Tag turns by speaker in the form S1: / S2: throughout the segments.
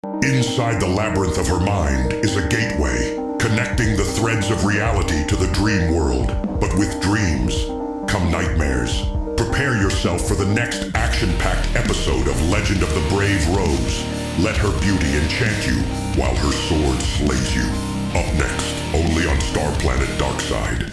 S1: Inside the labyrinth of her mind is a gateway, connecting the threads of reality to the dream world. But with dreams come nightmares. Prepare yourself for the next action-packed episode of Legend of the Brave Rose. Let her beauty enchant you while her sword slays you. Up next, only on StarPlanet DARKSIDE.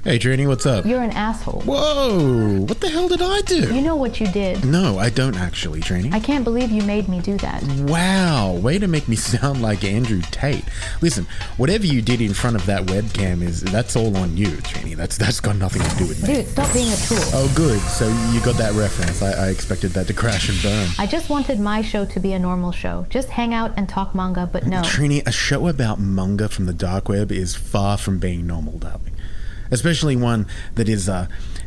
S2: Hey Trini, what's up?
S3: You're an asshole.
S2: Whoa! What the hell did I do?
S3: You know what you did.
S2: No, I don't actually, Trini.
S3: I can't believe you made me do that.
S2: Wow, way to make me sound like Andrew Tate. Listen, whatever you did in front of that webcam that's all on you, Trini. That's got nothing to do with me.
S3: Dude, stop being a tool.
S2: Oh good, so you got that reference. I expected that to crash and burn.
S3: I just wanted my show to be a normal show. Just hang out and talk manga, but no.
S2: Trini, a show about manga from the dark web is far from being normal, darling. Especially one that is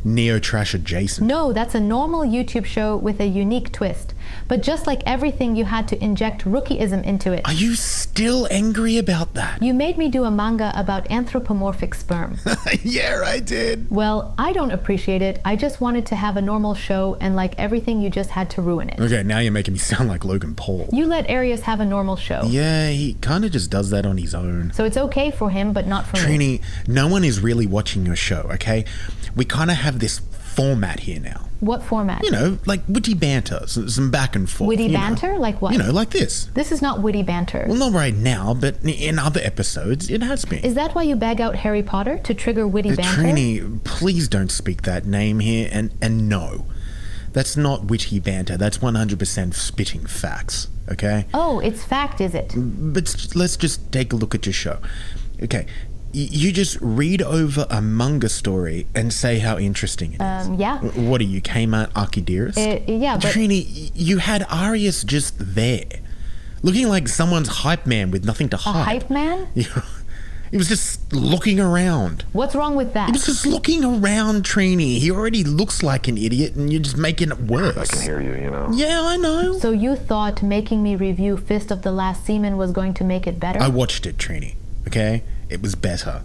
S2: neo-trash adjacent.
S3: No, that's a normal YouTube show with a unique twist. But just like everything, you had to inject rookieism into it.
S2: Are you still angry about that?
S3: You made me do a manga about anthropomorphic sperm.
S2: Yeah, I did.
S3: Well, I don't appreciate it. I just wanted to have a normal show, and like everything, you just had to ruin it.
S2: Okay, now you're making me sound like Logan Paul.
S3: You let Arius have a normal show.
S2: Yeah, he kind of just does that on his own.
S3: So it's okay for him, but not for me.
S2: Trini, no one is really watching your show, okay? We kind of have this format here now.
S3: What format?
S2: You know, like witty banter, some back and forth.
S3: Witty banter? Like what?
S2: You know, like this.
S3: This is not witty banter.
S2: Well, not right now, but in other episodes, it has been.
S3: Is that why you bag out Harry Potter? To trigger witty banter?
S2: Trini, please don't speak that name here, and no. That's not witty banter. That's 100% spitting facts, okay?
S3: Oh, it's fact, is it?
S2: But let's just take a look at your show. Okay. You just read over a manga story and say how interesting it is.
S3: Yeah.
S2: What are you, Kmart Archidearist?
S3: Yeah, but...
S2: Trini, you had Arius just there, looking like someone's hype man with nothing to hide.
S3: A hype man?
S2: He was just looking around.
S3: What's wrong with that?
S2: He was just looking around, Trini. He already looks like an idiot and you're just making it worse.
S4: I can hear you, you know.
S2: Yeah, I know.
S3: So you thought making me review Fist of the Last Seaman was going to make it better?
S2: I watched it, Trini, okay? It was better.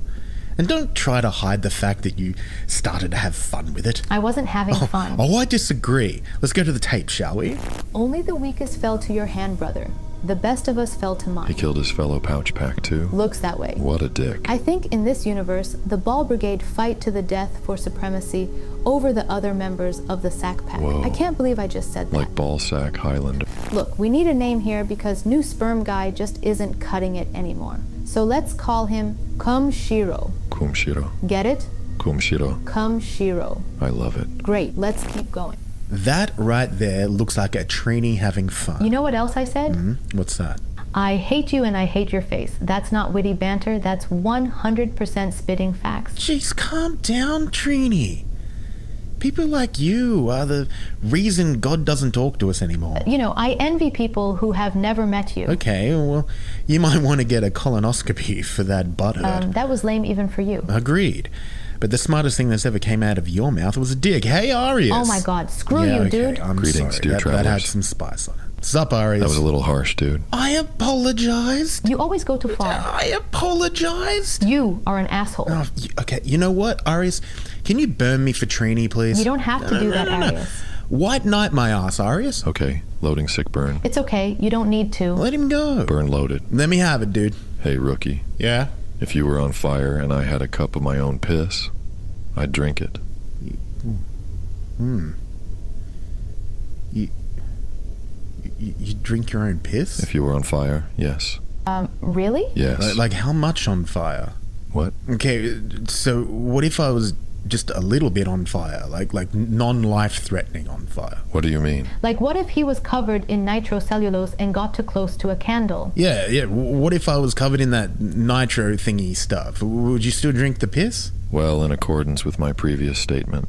S2: And don't try to hide the fact that you started to have fun with it.
S3: I wasn't having fun.
S2: Oh, I disagree. Let's go to the tape, shall we?
S3: Only the weakest fell to your hand, brother. The best of us fell to mine.
S4: He killed his fellow pouch pack too.
S3: Looks that way.
S4: What a dick.
S3: I think in this universe, the Ball Brigade fight to the death for supremacy over the other members of the Sack Pack.
S4: Whoa.
S3: I can't believe I just said that.
S4: Like Ballsack Highlander.
S3: Look, we need a name here because new sperm guy just isn't cutting it anymore. So let's call him Kumshiro.
S4: Kumshiro.
S3: Get it?
S4: Kumshiro.
S3: Kumshiro.
S4: I love it.
S3: Great, let's keep going.
S2: That right there looks like a Trini having fun.
S3: You know what else I said?
S2: What's that?
S3: I hate you and I hate your face. That's not witty banter, that's 100% spitting facts.
S2: Jeez, calm down, Trini. People like you are the reason God doesn't talk to us anymore.
S3: You know, I envy people who have never met you.
S2: Okay, well, you might want to get a colonoscopy for that butt hurt.
S3: That was lame even for you.
S2: Agreed. But the smartest thing that's ever came out of your mouth was a dig. Hey, Arius.
S3: Oh my God, screw you,
S2: okay,
S3: dude.
S2: I'm
S4: Greetings,
S2: sorry.
S4: dear
S2: That had
S4: travelers.
S2: some spice on it. Sup, Arius?
S4: That was a little harsh, dude.
S2: I apologized.
S3: You always go too far.
S2: I apologized.
S3: You are an asshole.
S2: Oh, okay, you know what, Arius? Can you burn me for Trini, please?
S3: You don't have to do that, Arius.
S2: White knight my ass, Arius.
S4: Okay, loading sick burn.
S3: It's okay, you don't need to.
S2: Let him go.
S4: Burn loaded.
S2: Let me have it, dude.
S4: Hey, rookie.
S2: Yeah?
S4: If you were on fire and I had a cup of my own piss, I'd drink it.
S2: You drink your own piss?
S4: If you were on fire, yes.
S3: Really?
S4: Yes.
S2: Like how much on fire?
S4: What?
S2: Okay, so what if I was just a little bit on fire? Like non-life threatening on fire?
S4: What do you mean?
S3: Like what if he was covered in nitrocellulose and got too close to a candle?
S2: Yeah. What if I was covered in that nitro thingy stuff? Would you still drink the piss?
S4: Well, in accordance with my previous statement,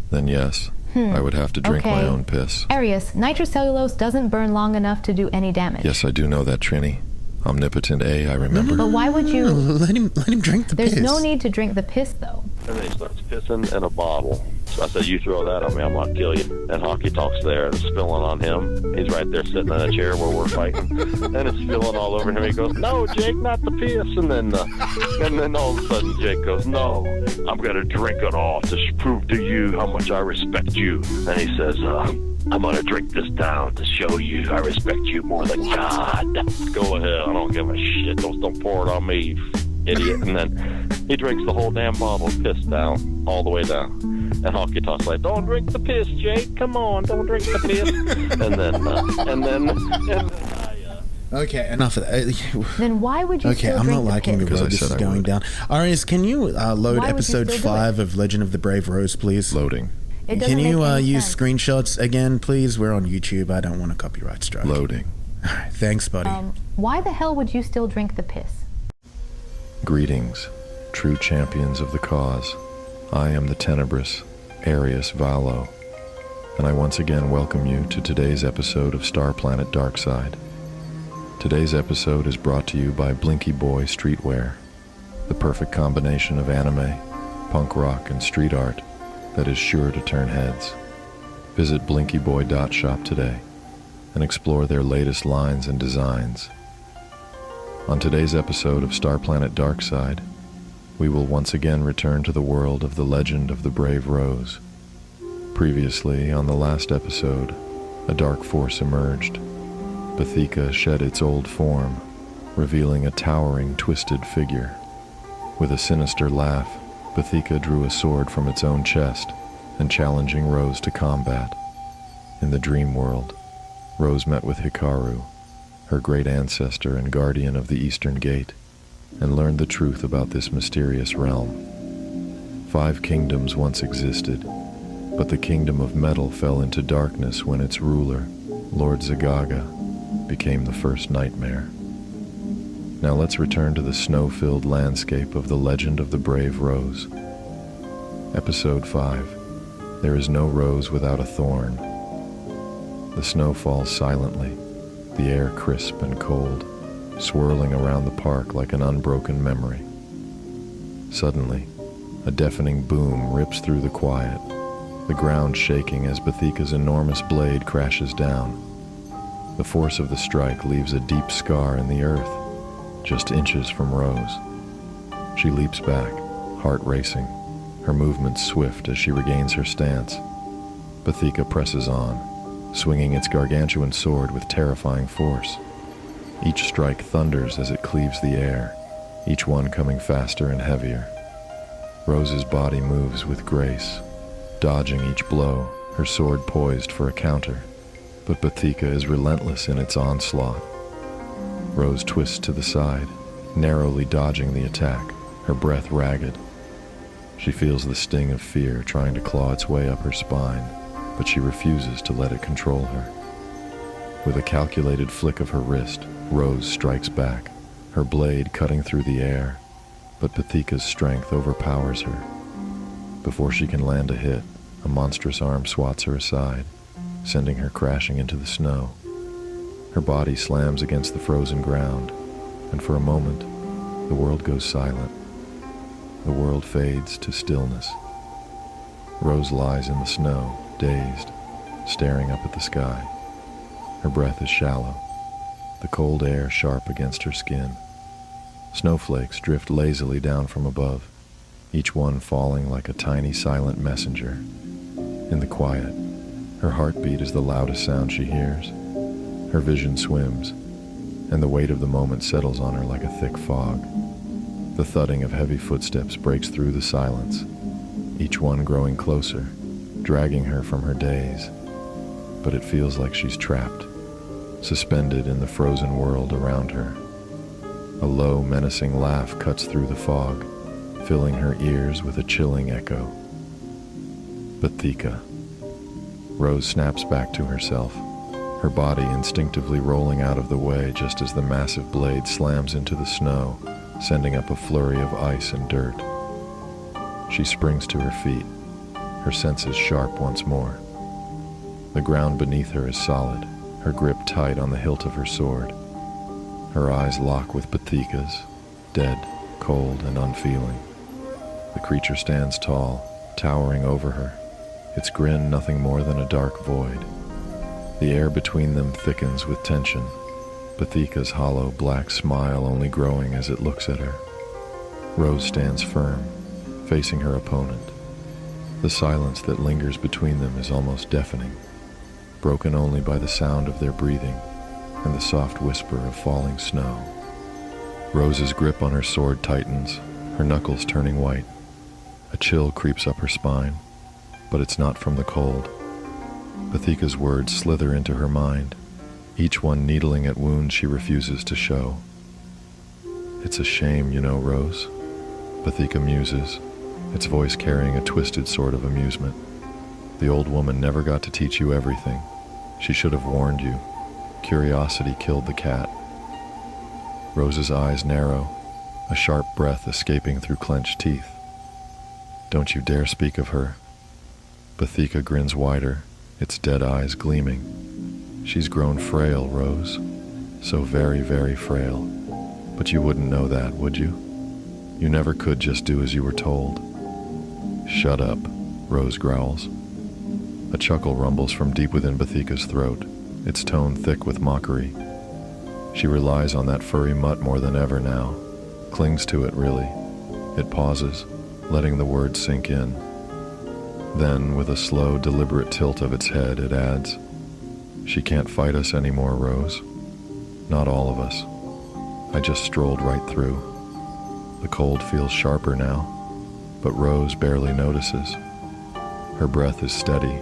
S4: then yes, I would have to drink my
S3: Okay.
S4: own piss.
S3: Arius, nitrocellulose doesn't burn long enough to do any damage.
S4: Yes, I do know that, Trini. Omnipotent A, I remember.
S3: But why would you?
S2: Let him drink the
S3: There's
S2: piss.
S3: no need to drink the piss, though.
S5: And then he starts pissing in a bottle. I said, you throw that on me, I'm gonna kill you. And Hockey Talk's there, and it's spilling on him. He's right there sitting in a chair where we're fighting, and it's spilling all over him. He goes, no, Jake, not the piss. And then all of a sudden Jake goes, no, I'm gonna drink it all to prove to you how much I respect you. And he says, I'm gonna drink this down to show you I respect you more than God. Go ahead, I don't give a shit. Don't pour it on me, you idiot. And then he drinks the whole damn bottle of piss down, all the way down. And Hockey Talk's like, don't drink the piss, Jake. Come on, don't drink the piss.
S2: Okay, enough of that.
S3: Then why would you
S2: Okay,
S3: still
S2: I'm
S3: drink
S2: not liking the
S3: piss?
S2: road this is going down. Arias, can you load
S3: Why would you
S2: episode
S3: still do
S2: 5 of Legend of the Brave Rose, please?
S4: Loading.
S3: It doesn't
S2: Can you
S3: make any
S2: use
S3: sense.
S2: screenshots again, please? We're on YouTube. I don't want a copyright strike.
S4: Loading.
S2: All right, thanks, buddy.
S3: Why the hell would you still drink the piss?
S4: Greetings, true champions of the cause. I am the tenebrous Arius Valo, and I once again welcome you to today's episode of STARPLANET DARKSIDE. Today's episode is brought to you by Blinky Boy Streetwear, the perfect combination of anime, punk rock, and street art that is sure to turn heads. Visit blinkyboy.shop today and explore their latest lines and designs. On today's episode of STARPLANET DARKSIDE, we will once again return to the world of the Legend of the Brave Rose. Previously, on the last episode, a dark force emerged. Bethika shed its old form, revealing a towering, twisted figure. With a sinister laugh, Bethika drew a sword from its own chest and challenging Rose to combat. In the dream world, Rose met with Hikaru, her great ancestor and guardian of the Eastern Gate, and learned the truth about this mysterious realm. 5 kingdoms once existed, but the kingdom of metal fell into darkness when its ruler, Lord Zagaga, became the first nightmare. Now let's return to the snow-filled landscape of the Legend of the Brave Rose. Episode 5. There is no rose without a thorn. The snow falls silently, the air crisp and cold, swirling around the park like an unbroken memory. Suddenly, a deafening boom rips through the quiet, the ground shaking as Bethika's enormous blade crashes down. The force of the strike leaves a deep scar in the earth, just inches from Rose. She leaps back, heart racing, her movements swift as she regains her stance. Bethika presses on, swinging its gargantuan sword with terrifying force. Each strike thunders as it cleaves the air, each one coming faster and heavier. Rose's body moves with grace, dodging each blow, her sword poised for a counter. But Bethika is relentless in its onslaught. Rose twists to the side, narrowly dodging the attack, her breath ragged. She feels the sting of fear trying to claw its way up her spine, but she refuses to let it control her. With a calculated flick of her wrist, Rose strikes back, her blade cutting through the air, but Bethika's strength overpowers her. Before she can land a hit, a monstrous arm swats her aside, sending her crashing into the snow. Her body slams against the frozen ground, and for a moment, the world goes silent. The world fades to stillness. Rose lies in the snow, dazed, staring up at the sky. Her breath is shallow, the cold air sharp against her skin. Snowflakes drift lazily down from above, each one falling like a tiny silent messenger. In the quiet, her heartbeat is the loudest sound she hears. Her vision swims, and the weight of the moment settles on her like a thick fog. The thudding of heavy footsteps breaks through the silence, each one growing closer, dragging her from her daze. But it feels like she's trapped, suspended in the frozen world around her. A low, menacing laugh cuts through the fog, filling her ears with a chilling echo. Bethika. Rose snaps back to herself, her body instinctively rolling out of the way just as the massive blade slams into the snow, sending up a flurry of ice and dirt. She springs to her feet, her senses sharp once more. The ground beneath her is solid, her grip tight on the hilt of her sword. Her eyes lock with Bethika's, dead, cold, and unfeeling. The creature stands tall, towering over her, its grin nothing more than a dark void. The air between them thickens with tension, Bathika's hollow black smile only growing as it looks at her. Rose stands firm, facing her opponent. The silence that lingers between them is almost deafening, broken only by the sound of their breathing and the soft whisper of falling snow. Rose's grip on her sword tightens, her knuckles turning white. A chill creeps up her spine, but it's not from the cold. Bathika's words slither into her mind, each one needling at wounds she refuses to show. It's a shame, you know, Rose, Bathika muses, its voice carrying a twisted sort of amusement. The old woman never got to teach you everything. She should have warned you. Curiosity killed the cat. Rose's eyes narrow, a sharp breath escaping through clenched teeth. Don't you dare speak of her. Bathika grins wider, its dead eyes gleaming. She's grown frail, Rose. So very, very frail. But you wouldn't know that, would you? You never could just do as you were told. Shut up, Rose growls. A chuckle rumbles from deep within Bathika's throat, its tone thick with mockery. She relies on that furry mutt more than ever now, clings to it really. It pauses, letting the words sink in. Then, with a slow, deliberate tilt of its head, it adds, "She can't fight us anymore, Rose. Not all of us. I just strolled right through." The cold feels sharper now, but Rose barely notices. Her breath is steady,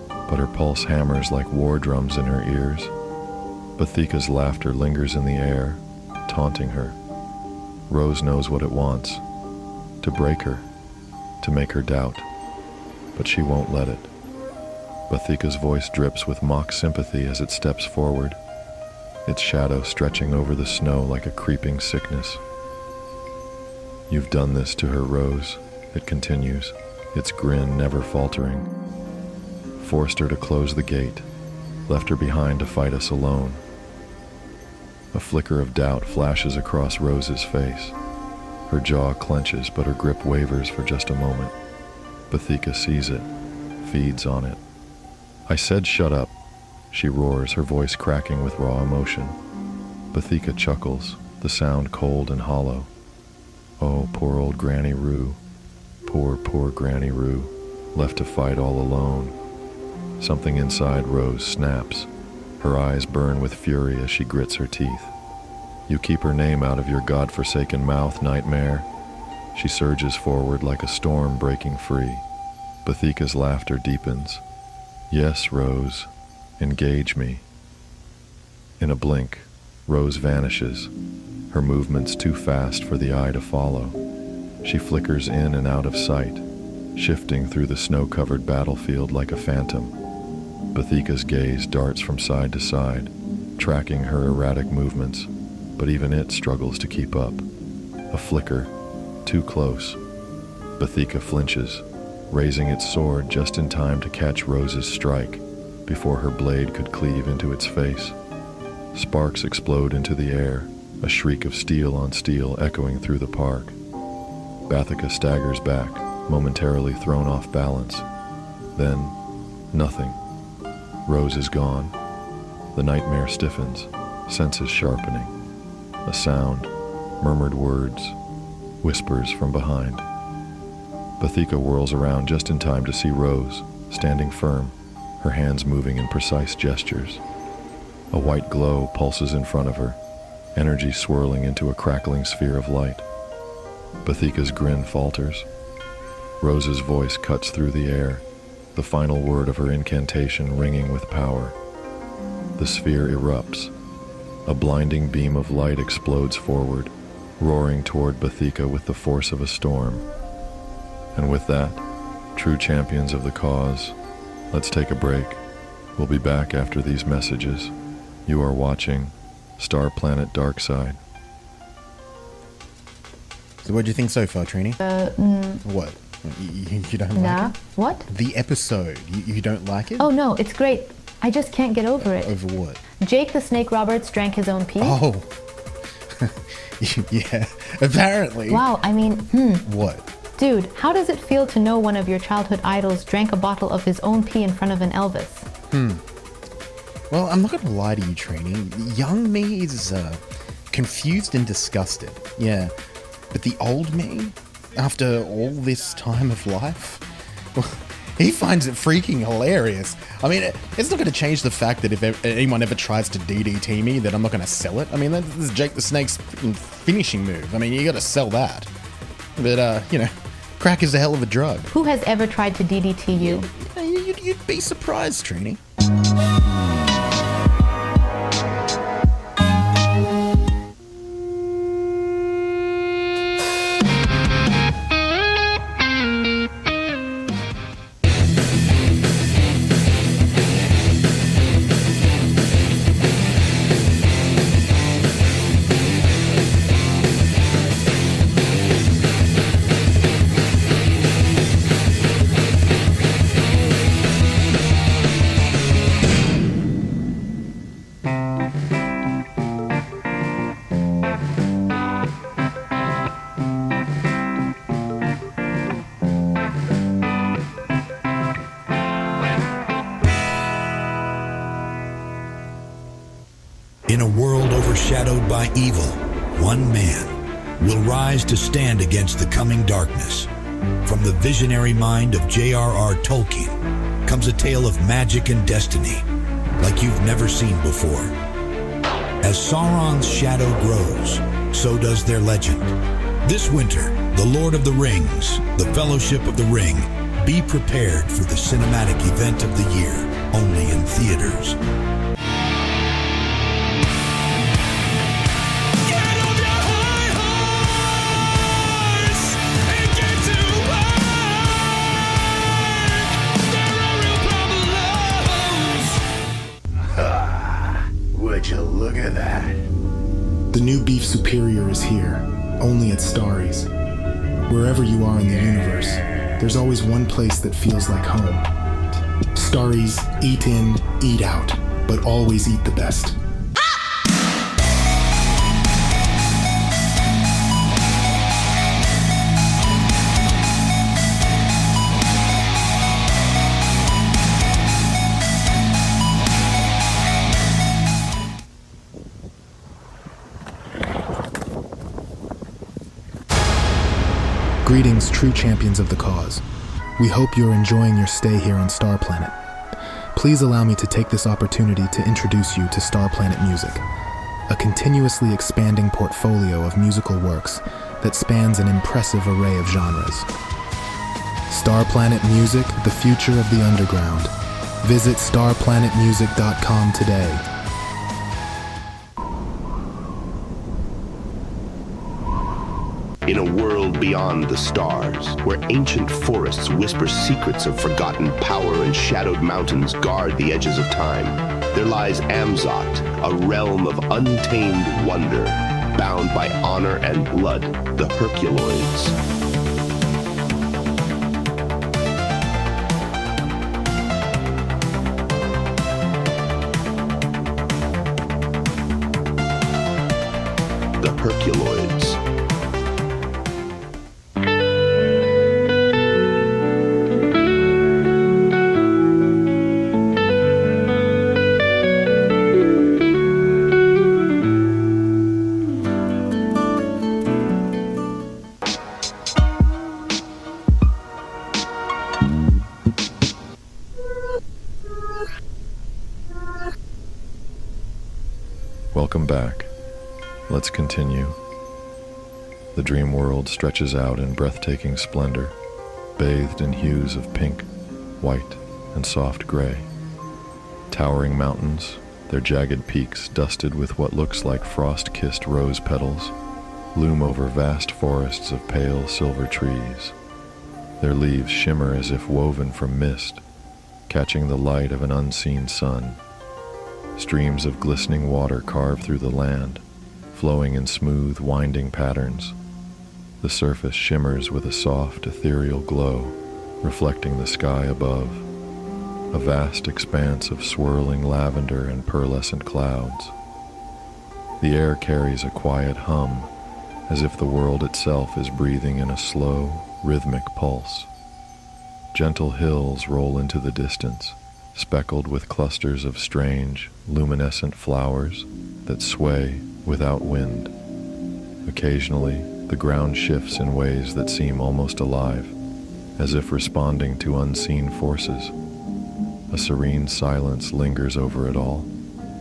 S4: but her pulse hammers like war drums in her ears. Bathika's laughter lingers in the air, taunting her. Rose knows what it wants, to break her, to make her doubt, but she won't let it. Bathika's voice drips with mock sympathy as it steps forward, its shadow stretching over the snow like a creeping sickness. You've done this to her, Rose, it continues, its grin never faltering. Forced her to close the gate, left her behind to fight us alone. A flicker of doubt flashes across Rose's face. Her jaw clenches, but her grip wavers for just a moment. Bathika sees it, feeds on it. "I said shut up," she roars, her voice cracking with raw emotion. Bathika chuckles, the sound cold and hollow. Oh, poor old Granny Roo. Poor, poor Granny Roo, left to fight all alone. Something inside Rose snaps. Her eyes burn with fury as she grits her teeth. "You keep her name out of your God-forsaken mouth, nightmare." She surges forward like a storm breaking free. Bathika's laughter deepens. "Yes, Rose, engage me." In a blink, Rose vanishes, her movements too fast for the eye to follow. She flickers in and out of sight, shifting through the snow-covered battlefield like a phantom. Bathika's gaze darts from side to side, tracking her erratic movements, but even it struggles to keep up. A flicker, too close. Bathika flinches, raising its sword just in time to catch Rose's strike before her blade could cleave into its face. Sparks explode into the air, a shriek of steel on steel echoing through the park. Bathika staggers back, momentarily thrown off balance. Then, nothing. Rose is gone. The nightmare stiffens, senses sharpening. A sound, murmured words, whispers from behind. Bathika whirls around just in time to see Rose, standing firm, her hands moving in precise gestures. A white glow pulses in front of her, energy swirling into a crackling sphere of light. Bathika's grin falters. Rose's voice cuts through the air, the final word of her incantation ringing with power. The sphere erupts. A blinding beam of light explodes forward, roaring toward Bathika with the force of a storm. And with that, true champions of the cause, let's take a break. We'll be back after these messages. You are watching StarPlanet Darkside.
S2: So what do you think so far, Trini? What? You don't like it?
S3: What?
S2: The episode. You don't like it?
S3: Oh no, it's great. I just can't get over it.
S2: Over what?
S3: Jake the Snake Roberts drank his own pee.
S2: Oh. Yeah, apparently.
S3: Wow, I mean,
S2: What?
S3: Dude, how does it feel to know one of your childhood idols drank a bottle of his own pee in front of an Elvis?
S2: Well, I'm not gonna lie to you, Trini. Young me is confused and disgusted. Yeah. But the old me, after all this time of life, well, he finds it freaking hilarious. I mean, it's not going to change the fact that if anyone ever tries to DDT me, that I'm not going to sell it. I mean, this is Jake the Snake's freaking finishing move. I mean, you got to sell that. But, crack is a hell of a drug.
S3: Who has ever tried to DDT you?
S2: You'd be surprised, Trini.
S6: In a world overshadowed by evil, one man will rise to stand against the coming darkness. From the visionary mind of J.R.R. Tolkien comes a tale of magic and destiny like you've never seen before. As Sauron's shadow grows, so does their legend. This winter, The Lord of the Rings, The Fellowship of the Ring, be prepared for the cinematic event of the year, only in theaters.
S7: Would you look at that? The new beef superior is here, only at Starry's. Wherever you are in the universe, there's always one place that feels like home. Starry's, eat in, eat out, but always eat the best. Greetings, true champions of the cause. We hope you're enjoying your stay here on Star Planet. Please allow me to take this opportunity to introduce you to Star Planet Music, a continuously expanding portfolio of musical works that spans an impressive array of genres. Star Planet Music, the future of the underground. Visit starplanetmusic.com today.
S8: In a world beyond the stars, where ancient forests whisper secrets of forgotten power and shadowed mountains guard the edges of time, there lies Amzot, a realm of untamed wonder, bound by honor and blood, the Herculoids. The Herculoids.
S4: Welcome back. Let's continue. The dream world stretches out in breathtaking splendor, bathed in hues of pink, white, and soft gray. Towering mountains, their jagged peaks dusted with what looks like frost-kissed rose petals, loom over vast forests of pale silver trees. Their leaves shimmer as if woven from mist, catching the light of an unseen sun. Streams of glistening water carve through the land, flowing in smooth, winding patterns. The surface shimmers with a soft, ethereal glow, reflecting the sky above. A vast expanse of swirling lavender and pearlescent clouds. The air carries a quiet hum, as if the world itself is breathing in a slow, rhythmic pulse. Gentle hills roll into the distance, speckled with clusters of strange, luminescent flowers that sway without wind. Occasionally, the ground shifts in ways that seem almost alive, as if responding to unseen forces. A serene silence lingers over it all,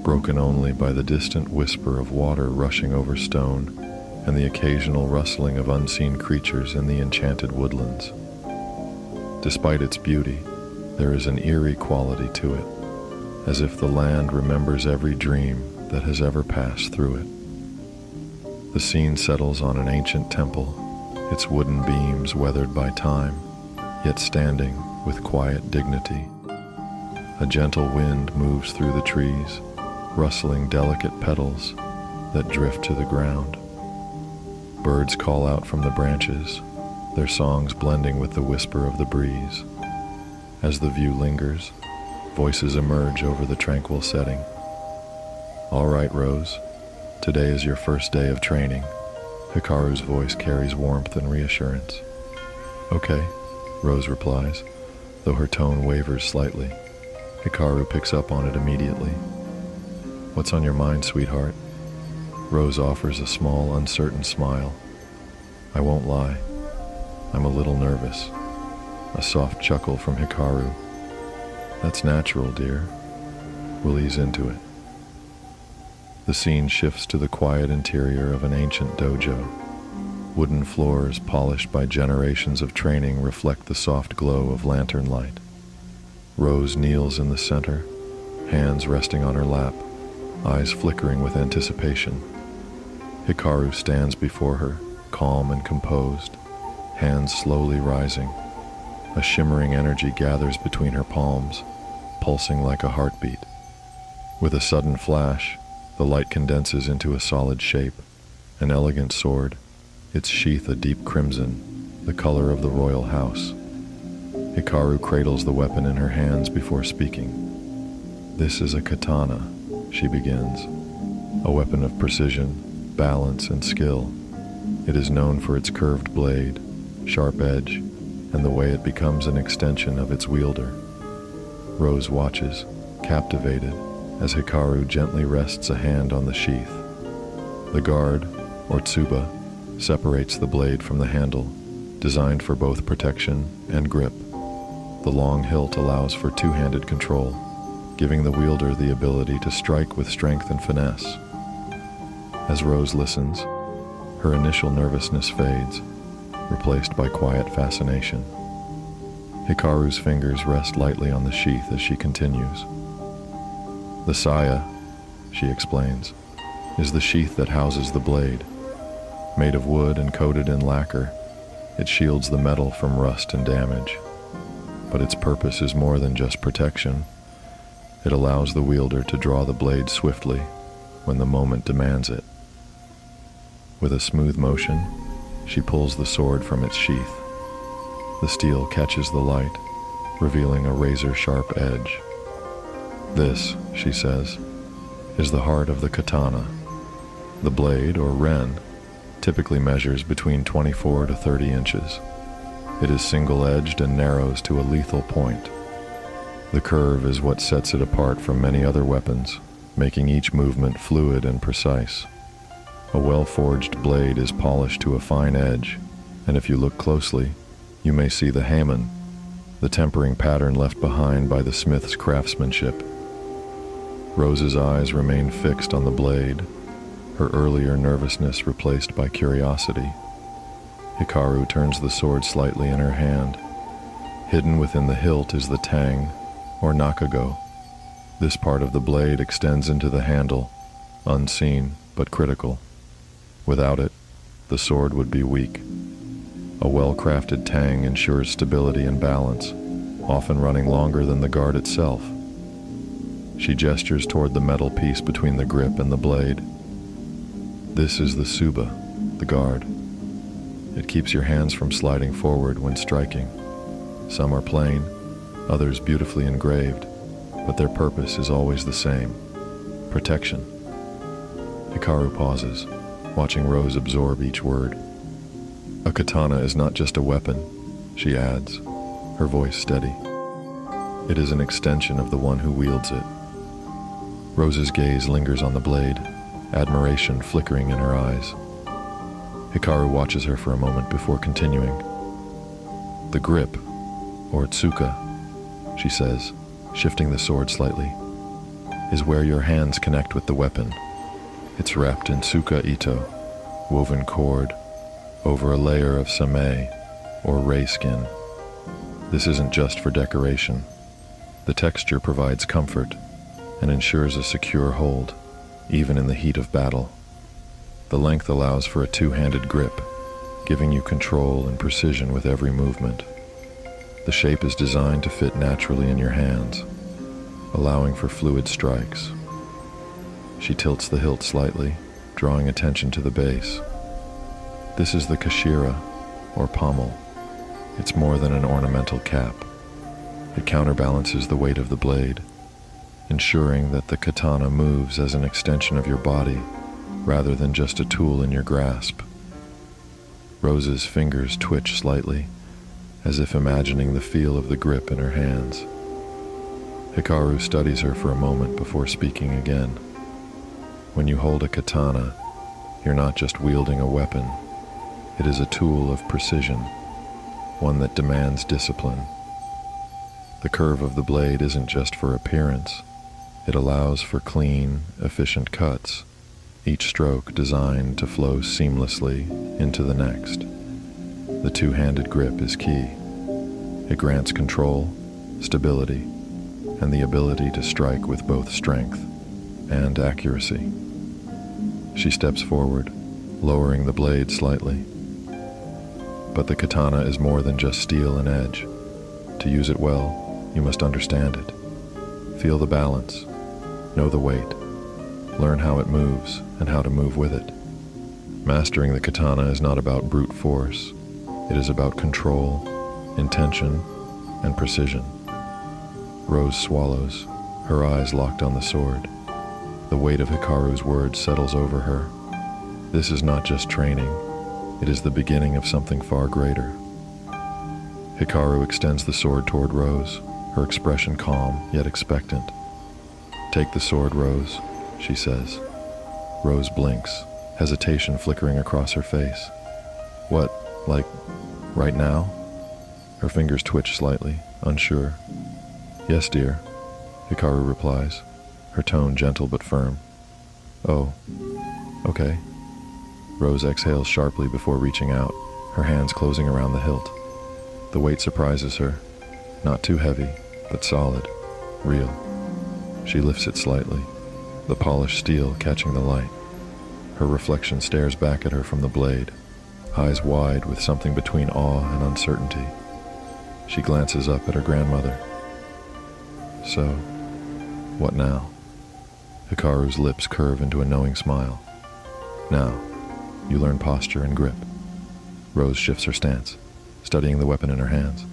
S4: broken only by the distant whisper of water rushing over stone and the occasional rustling of unseen creatures in the enchanted woodlands. Despite its beauty, there is an eerie quality to it, as if the land remembers every dream that has ever passed through it. The scene settles on an ancient temple, its wooden beams weathered by time, yet standing with quiet dignity. A gentle wind moves through the trees, rustling delicate petals that drift to the ground. Birds call out from the branches, their songs blending with the whisper of the breeze. As the view lingers, voices emerge over the tranquil setting. "All right, Rose, today is your first day of training." Hikaru's voice carries warmth and reassurance. "Okay," Rose replies, though her tone wavers slightly. Hikaru picks up on it immediately. "What's on your mind, sweetheart?" Rose offers a small, uncertain smile. "I won't lie. I'm a little nervous." A soft chuckle from Hikaru. "That's natural, dear. We'll ease into it." The scene shifts to the quiet interior of an ancient dojo. Wooden floors polished by generations of training reflect the soft glow of lantern light. Rose kneels in the center, hands resting on her lap, eyes flickering with anticipation. Hikaru stands before her, calm and composed, hands slowly rising. A shimmering energy gathers between her palms, pulsing like a heartbeat. With a sudden flash, the light condenses into a solid shape, an elegant sword, its sheath a deep crimson, the color of the royal house. Hikaru cradles the weapon in her hands before speaking. "This is a katana," she begins, "a weapon of precision, balance, and skill. It is known for its curved blade, sharp edge, and the way it becomes an extension of its wielder." Rose watches, captivated, as Hikaru gently rests a hand on the sheath. The guard, or tsuba, separates the blade from the handle, designed for both protection and grip. The long hilt allows for two-handed control, giving the wielder the ability to strike with strength and finesse. As Rose listens, her initial nervousness fades, replaced by quiet fascination. Hikaru's fingers rest lightly on the sheath as she continues. "The saya," she explains, "is the sheath that houses the blade. Made of wood and coated in lacquer, it shields the metal from rust and damage. But its purpose is more than just protection. It allows the wielder to draw the blade swiftly when the moment demands it." With a smooth motion, she pulls the sword from its sheath. The steel catches the light, revealing a razor-sharp edge. "This," she says, "is the heart of the katana. The blade, or ren, typically measures between 24 to 30 inches. It is single-edged and narrows to a lethal point. The curve is what sets it apart from many other weapons, making each movement fluid and precise. A well-forged blade is polished to a fine edge, and if you look closely, you may see the hamon, the tempering pattern left behind by the smith's craftsmanship." Rose's eyes remain fixed on the blade, her earlier nervousness replaced by curiosity. Hikaru turns the sword slightly in her hand. Hidden within the hilt is the tang, or nakago. This part of the blade extends into the handle, unseen but critical. Without it, the sword would be weak. A well-crafted tang ensures stability and balance, often running longer than the guard itself. She gestures toward the metal piece between the grip and the blade. "This is the tsuba, the guard. It keeps your hands from sliding forward when striking. Some are plain, others beautifully engraved, but their purpose is always the same: protection." Hikaru pauses, watching Rose absorb each word. A katana is not just a weapon, she adds, her voice steady. It is an extension of the one who wields it. Rose's gaze lingers on the blade, admiration flickering in her eyes. Hikaru watches her for a moment before continuing. The grip, or tsuka, she says, shifting the sword slightly, is where your hands connect with the weapon. It's wrapped in tsuka ito, woven cord, over a layer of same, or ray skin. This isn't just for decoration. The texture provides comfort and ensures a secure hold, even in the heat of battle. The length allows for a two-handed grip, giving you control and precision with every movement. The shape is designed to fit naturally in your hands, allowing for fluid strikes. She tilts the hilt slightly, drawing attention to the base. This is the kashira, or pommel. It's more than an ornamental cap. It counterbalances the weight of the blade, ensuring that the katana moves as an extension of your body rather than just a tool in your grasp. Rose's fingers twitch slightly, as if imagining the feel of the grip in her hands. Hikaru studies her for a moment before speaking again. When you hold a katana, you're not just wielding a weapon. It is a tool of precision, one that demands discipline. The curve of the blade isn't just for appearance. It allows for clean, efficient cuts, each stroke designed to flow seamlessly into the next. The two-handed grip is key. It grants control, stability, and the ability to strike with both strength and accuracy. She steps forward, lowering the blade slightly. But the katana is more than just steel and edge. To use it well, you must understand it. Feel the balance, know the weight, learn how it moves and how to move with it. Mastering the katana is not about brute force. It is about control, intention, and precision. Rose swallows, her eyes locked on the sword. The weight of Hikaru's words settles over her. This is not just training. It is the beginning of something far greater. Hikaru extends the sword toward Rose, her expression calm yet expectant. "Take the sword, Rose," she says. Rose blinks, hesitation flickering across her face. "What, like, right now?" Her fingers twitch slightly, unsure. "Yes, dear," Hikaru replies, her tone gentle but firm. "Oh, okay." Rose exhales sharply before reaching out, her hands closing around the hilt. The weight surprises her, not too heavy, but solid, real. She lifts it slightly, the polished steel catching the light. Her reflection stares back at her from the blade, eyes wide with something between awe and uncertainty. She glances up at her grandmother. "So, what now?" Hikaru's lips curve into a knowing smile. "Now, you learn posture and grip." Rose shifts her stance, studying the weapon in her hands.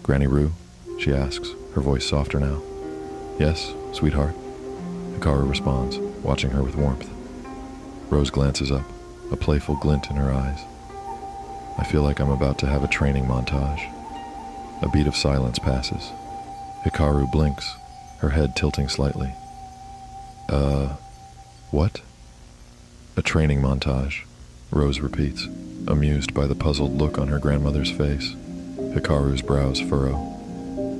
S4: "Granny Roo?" she asks, her voice softer now. "Yes, sweetheart," Hikaru responds, watching her with warmth. Rose glances up, a playful glint in her eyes. "I feel like I'm about to have a training montage." A beat of silence passes. Hikaru blinks, her head tilting slightly. What?" "A training montage," Rose repeats, amused by the puzzled look on her grandmother's face. Hikaru's brows furrow.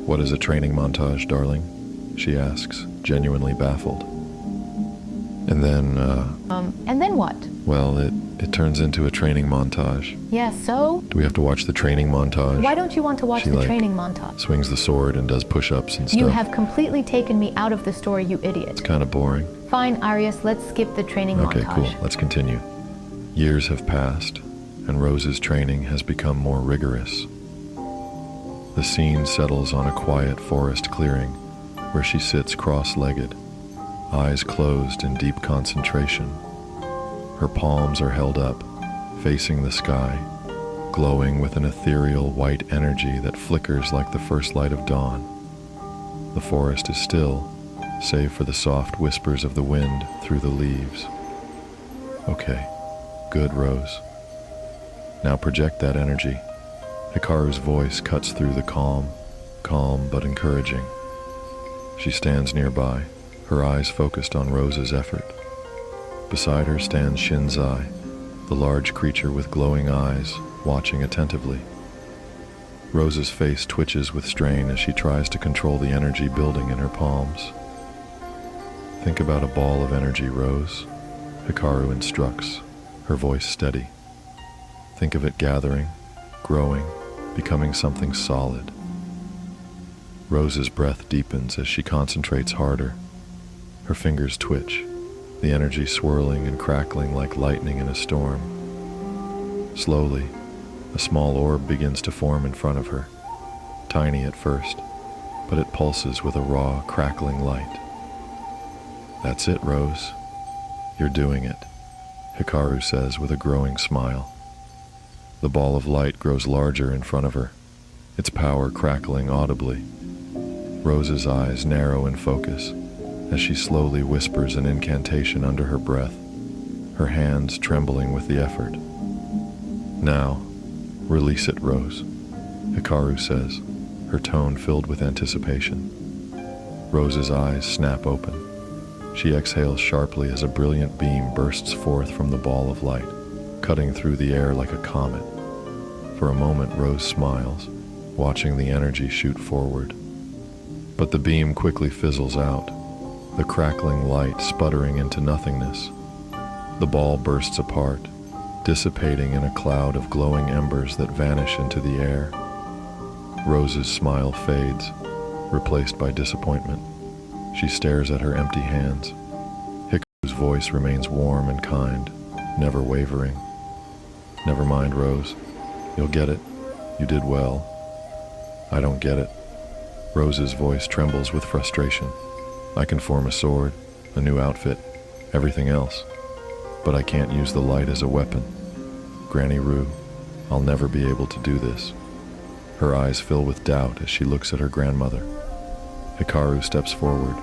S4: "What is a training montage, darling?" she asks, genuinely baffled. And then,
S3: And then what?
S4: well, it turns into a training montage.
S3: Yeah, so?
S4: Do we have to watch the training montage?
S3: Why don't you want to watch
S4: She,
S3: the
S4: like,
S3: training montage?
S4: Swings the sword and does push-ups and stuff.
S3: You have completely taken me out of the story, you idiot.
S4: It's kind of boring.
S3: Fine, Arius, let's skip the training
S4: Okay,
S3: montage.
S4: cool. Let's continue. Years have passed, and Rose's training has become more rigorous. The scene settles on a quiet forest clearing where she sits cross-legged, eyes closed in deep concentration. Her palms are held up, facing the sky, glowing with an ethereal white energy that flickers like the first light of dawn. The forest is still, save for the soft whispers of the wind through the leaves. "Okay, good, Rose." Now project that energy. Hikaru's voice cuts through the calm but encouraging. She stands nearby, her eyes focused on Rose's effort. Beside her stands Shinzai, the large creature with glowing eyes, watching attentively. Rose's face twitches with strain as she tries to control the energy building in her palms. Think about a ball of energy, Rose, Hikaru instructs, her voice steady. Think of it gathering, growing, becoming something solid. Rose's breath deepens as she concentrates harder. Her fingers twitch, the energy swirling and crackling like lightning in a storm. Slowly, a small orb begins to form in front of her, tiny at first, but it pulses with a raw, crackling light. That's it, Rose. You're doing it, Hikaru says with a growing smile. The ball of light grows larger in front of her, its power crackling audibly. Rose's eyes narrow in focus as she slowly whispers an incantation under her breath, her hands trembling with the effort. Now, release it, Rose, Hikaru says, her tone filled with anticipation. Rose's eyes snap open. She exhales sharply as a brilliant beam bursts forth from the ball of light, cutting through the air like a comet. For a moment, Rose smiles, watching the energy shoot forward. But the beam quickly fizzles out, the crackling light sputtering into nothingness. The ball bursts apart, dissipating in a cloud of glowing embers that vanish into the air. Rose's smile fades, replaced by disappointment. She stares at her empty hands. Hikaru's voice remains warm and kind, never wavering. Never mind, Rose. You'll get it. You did well. I don't get it. Rose's voice trembles with frustration. I can form a sword, a new outfit, everything else. But I can't use the light as a weapon. Granny Roo, I'll never be able to do this. Her eyes fill with doubt as she looks at her grandmother. Hikaru steps forward,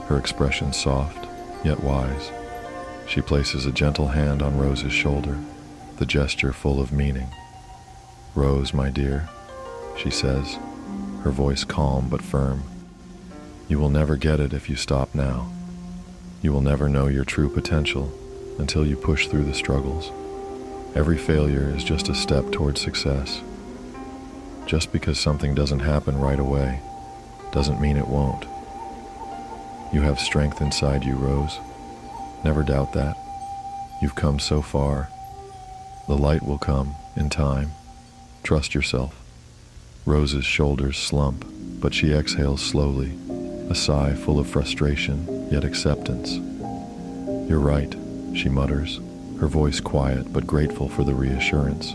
S4: her expression soft, yet wise. She places a gentle hand on Rose's shoulder, the gesture full of meaning. Rose, my dear, she says, her voice calm but firm. You will never get it if you stop now. You will never know your true potential until you push through the struggles. Every failure is just a step toward success. Just because something doesn't happen right away doesn't mean it won't. You have strength inside you, Rose. Never doubt that. You've come so far. The light will come in time. Trust yourself. Rose's shoulders slump, but she exhales slowly, a sigh full of frustration, yet acceptance. You're right, she mutters, her voice quiet but grateful for the reassurance.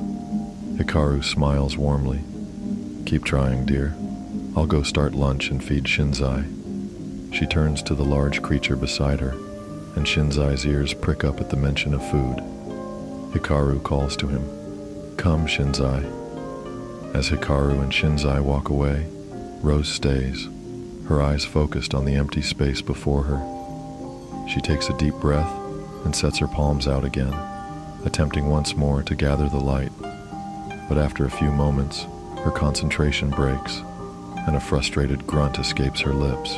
S4: Hikaru smiles warmly. Keep trying, dear. I'll go start lunch and feed Shinzai. She turns to the large creature beside her, and Shinzai's ears prick up at the mention of food. Hikaru calls to him. Come, Shinzai. As Hikaru and Shinzai walk away, Rose stays, her eyes focused on the empty space before her. She takes a deep breath and sets her palms out again, attempting once more to gather the light. But after a few moments, her concentration breaks, and a frustrated grunt escapes her lips.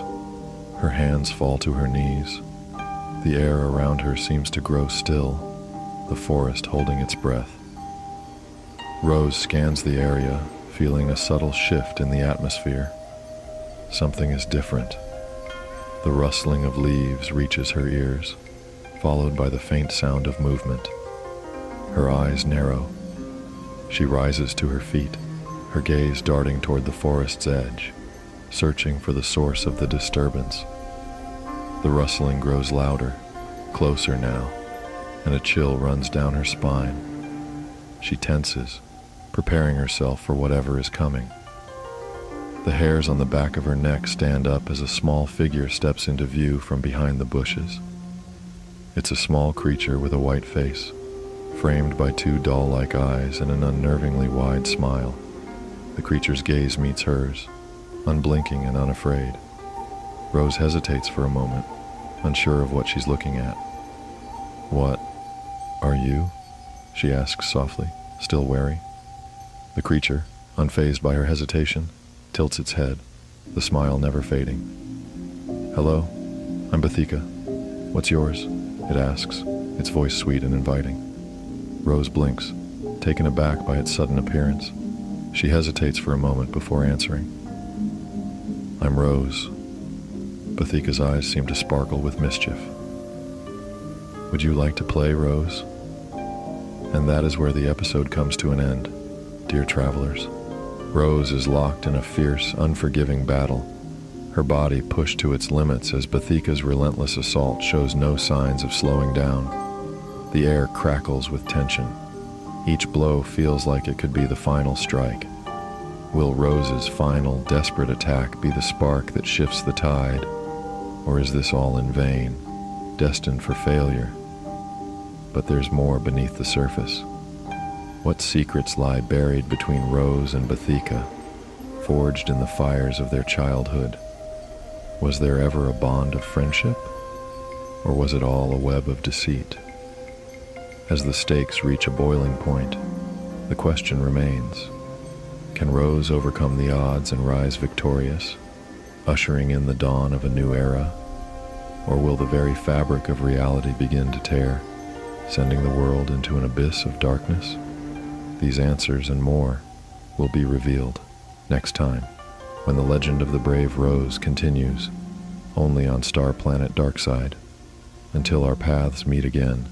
S4: Her hands fall to her knees. The air around her seems to grow still, the forest holding its breath. Rose scans the area, feeling a subtle shift in the atmosphere. Something is different. The rustling of leaves reaches her ears, followed by the faint sound of movement. Her eyes narrow. She rises to her feet, her gaze darting toward the forest's edge, searching for the source of the disturbance. The rustling grows louder, closer now, and a chill runs down her spine. She tenses, preparing herself for whatever is coming. The hairs on the back of her neck stand up as a small figure steps into view from behind the bushes. It's a small creature with a white face, framed by two doll-like eyes and an unnervingly wide smile. The creature's gaze meets hers, unblinking and unafraid. Rose hesitates for a moment, unsure of what she's looking at. What are you? She asks softly. still wary. The creature, unfazed by her hesitation, tilts its head, the smile never fading. "Hello, I'm Bathika. What's yours?" it asks, its voice sweet and inviting. Rose blinks, taken aback by its sudden appearance. She hesitates for a moment before answering. "I'm Rose." Bathika's eyes seem to sparkle with mischief. "Would you like to play, Rose?" And that is where the episode comes to an end, dear travelers. Rose is locked in a fierce, unforgiving battle, her body pushed to its limits as Bathika's relentless assault shows no signs of slowing down. The air crackles with tension. Each blow feels like it could be the final strike. Will Rose's final, desperate attack be the spark that shifts the tide? Or is this all in vain, destined for failure? But there's more beneath the surface. What secrets lie buried between Rose and Bathika, forged in the fires of their childhood? Was there ever a bond of friendship? Or was it all a web of deceit? As the stakes reach a boiling point, the question remains: can Rose overcome the odds and rise victorious, ushering in the dawn of a new era? Or will the very fabric of reality begin to tear, sending the world into an abyss of darkness? These answers and more will be revealed next time, when the legend of the brave Rose continues, only on StarPlanet DARKSIDE. Until our paths meet again,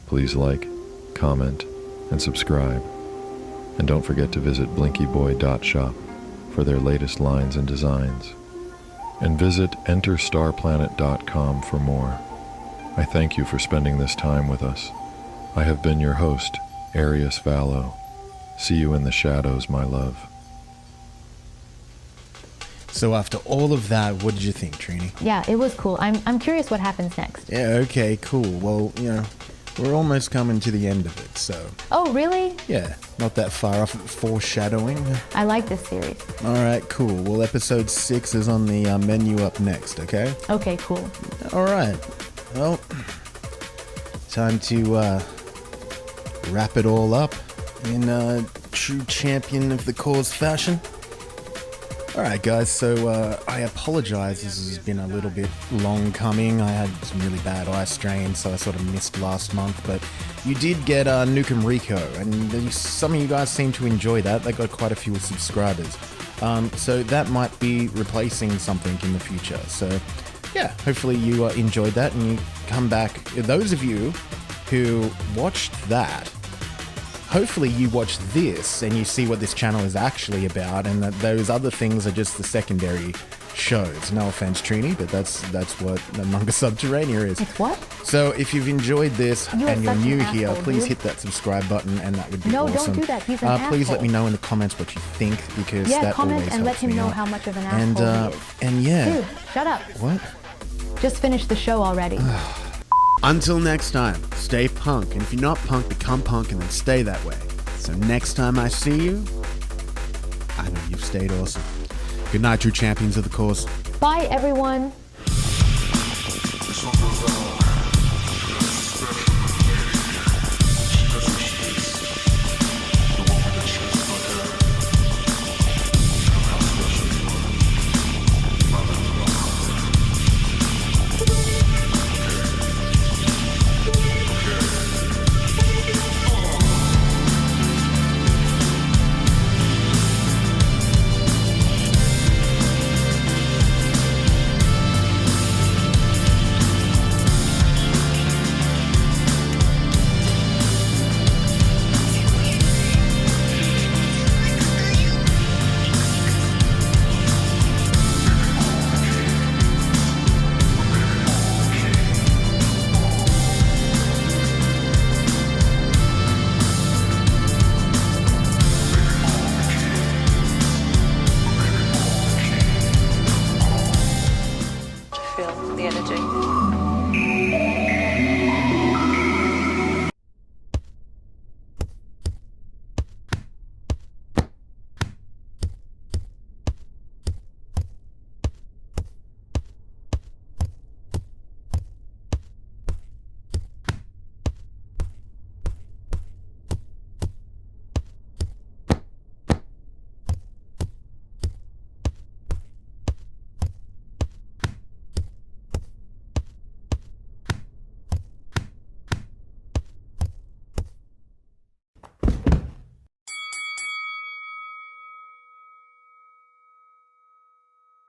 S4: please like, comment, and subscribe. And don't forget to visit blinkyboy.shop for their latest lines and designs. And visit enterstarplanet.com for more. I thank you for spending this time with us. I have been your host, Arius Vallow. See you in the shadows, my love.
S2: So after all of that, what did you think, Trini?
S3: Yeah, it was cool. I'm curious what happens next.
S2: Yeah, okay, cool. Well, we're almost coming to the end of it, so...
S3: Oh, really?
S2: Yeah, not that far off of foreshadowing.
S3: I like this series.
S2: Alright, cool. Well, episode 6 is on the menu up next, okay?
S3: Okay, cool.
S2: Alright. Well, time to wrap it all up in true champion of the cause fashion. Alright guys, so I apologize, this has been a little bit long coming. I had some really bad eye strain, so I sort of missed last month, but you did get Nukem Rico, and some of you guys seem to enjoy that. They got quite a few subscribers. So that might be replacing something in the future. So yeah, hopefully you enjoyed that and you come back. Those of you who watched that, hopefully you watch this and you see what this channel is actually about, and that those other things are just the secondary shows. No offense, Trini, but that's what the Manga Subterranea is.
S3: It's what?
S2: So if you've enjoyed this and you're
S3: such
S2: new
S3: an
S2: here,
S3: asshole,
S2: please
S3: dude.
S2: hit that subscribe button, and that would be awesome.
S3: No, don't do that. He's an
S2: Please let
S3: asshole.
S2: me know in the comments what you think, because that
S3: comment
S2: always
S3: and let
S2: helps
S3: him
S2: me
S3: know
S2: out.
S3: how much of an asshole he is.
S2: And yeah.
S3: Dude, shut up.
S2: What?
S3: Just finish the show already.
S2: Until next time, stay punk, and if you're not punk, become punk and then stay that way. So next time I see you, I know you've stayed awesome. Good night, true champions of the cause.
S3: Bye, everyone.
S9: Feel the energy.